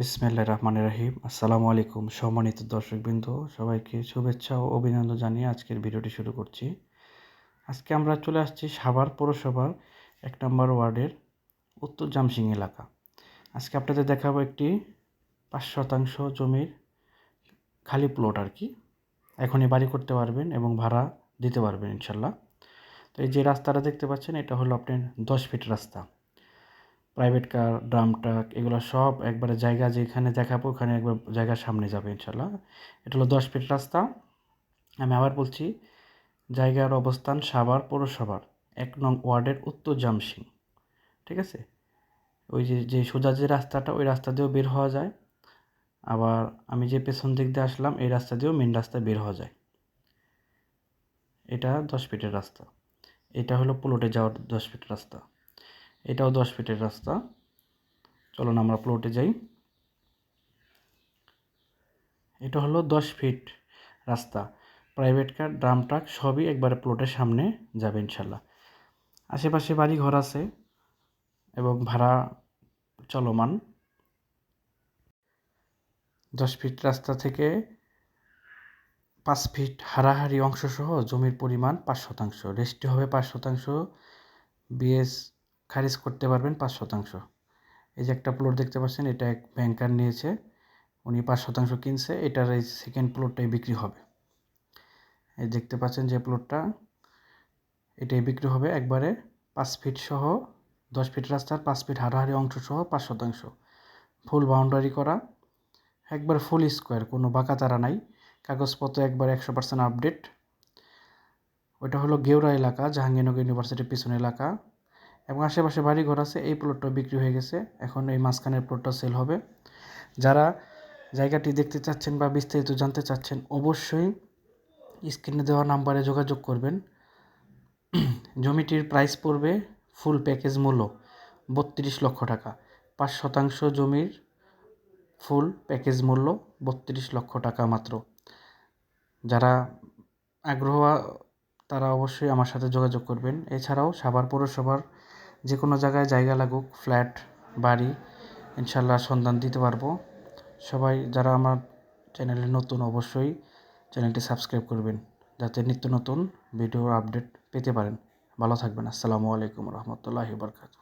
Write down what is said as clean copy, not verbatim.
বিসমিল্লাহির রহমানির রহিম। আসসালামু আলাইকুম সম্মানিত দর্শকবৃন্দ, সবাইকে শুভেচ্ছা ও অভিনন্দন জানিয়ে আজকের ভিডিওটি শুরু করছি। আজকে আমরা চলে আসছি সাভার পৌরসভার ১ নম্বর ওয়ার্ডের উত্তর জামসিং এলাকা। আজকে আপনাদের দেখাবো একটি ৫% জমির খালি প্লট আর কি। এখনই বাড়ি করতে পারবেন এবং ভাড়া দিতে পারবেন ইনশাল্লাহ। তো এই যে রাস্তাটা দেখতে পাচ্ছেন, এটা হলো আপনার ১০ ফিট রাস্তা। প্রাইভেট কার, ড্রাম ট্রাক এগুলো সব একবারে জায়গা যেখানে দেখাবো ওখানে একবার জায়গার সামনে যাবে ইনশাল্লাহ। এটা হলো 10 ফিট রাস্তা। আমি আবার বলছি, জায়গার অবস্থান সাভার পৌরসভার ১ নং ওয়ার্ডের উত্তর জামসিং। ঠিক আছে? ওই যে সোজা যে রাস্তাটা, ওই রাস্তা দিয়েও বের হওয়া যায়। আবার আমি যে পেছন দিক দিয়ে আসলাম, এই রাস্তা দিয়েও মেন রাস্তায় বের হওয়া যায়। এটা 10 ফিটের রাস্তা। এটা হলো প্লটে যাওয়ার 10 ফিট রাস্তা। এটাও 10 ফিটের রাস্তা। চলুন আমরা প্লটে যাই। এটা হলো 10 ফিট রাস্তা। প্রাইভেট কার, ড্রাম ট্রাক সবই একবারে প্লটের সামনে যাবে ইনশাল্লাহ। আশেপাশে বাড়ি ঘর আছে এবং ভাড়া চলমান। 10 ফিট রাস্তা থেকে 5 ফিট হারাহারি অংশসহ জমির পরিমাণ 5%। রেস্টে হবে 5%। বিএস খারিজ করতে পারবেন 5%। এই যে একটা প্লট দেখতে পাচ্ছেন, এটা এক ব্যাংকার নিয়েছে, উনি 5% কিনছে। এটার এই সেকেন্ড প্লটটাই বিক্রি হবে। এই দেখতে পাচ্ছেন যে প্লটটা, এটাই বিক্রি হবে একবারে 5 ফিট সহ। 10 ফিট রাস্তার 5 ফিট হারাহারি অংশ সহ 5%। ফুল বাউন্ডারি করা, একবার ফুল স্কোয়ার, কোনো বাঁকা তারা নাই। কাগজপত্র একবার 100% আপডেট। ওইটা হলো গেওড়া এলাকা, জাহাঙ্গীরনগর ইউনিভার্সিটির পিছনে এলাকা, এবং আশেপাশে বাড়িঘর আছে। এই প্লটটাও বিক্রি হয়ে গেছে, এখন এই মাঝখানের প্লটটা সেল হবে। যারা জায়গাটি দেখতে চাচ্ছেন বা বিস্তারিত জানতে চাচ্ছেন, অবশ্যই স্ক্রিনে দেওয়া নাম্বারে যোগাযোগ করবেন। জমিটির প্রাইস পড়বে, ফুল প্যাকেজ মূল্য ৩২ লক্ষ টাকা। ৫% জমির ফুল প্যাকেজ মূল্য ৩২ লক্ষ টাকা মাত্র। যারা আগ্রহ তারা অবশ্যই আমার সাথে যোগাযোগ করবেন। এছাড়াও সাভার পৌরসভার যে কোনো জায়গায় জায়গা লাগুক, ফ্ল্যাট, বাড়ি, ইনশাল্লাহ সন্ধান দিতে পারবো। সবাই যারা আমার চ্যানেলে নতুন, অবশ্যই চ্যানেলটি সাবস্ক্রাইব করবেন, যাতে নিত্য নতুন ভিডিও আপডেট পেতে পারেন। ভালো থাকবেন। আসসালামু আলাইকুম রহমতুল্লাহি ওয়া বারাকাতুহু।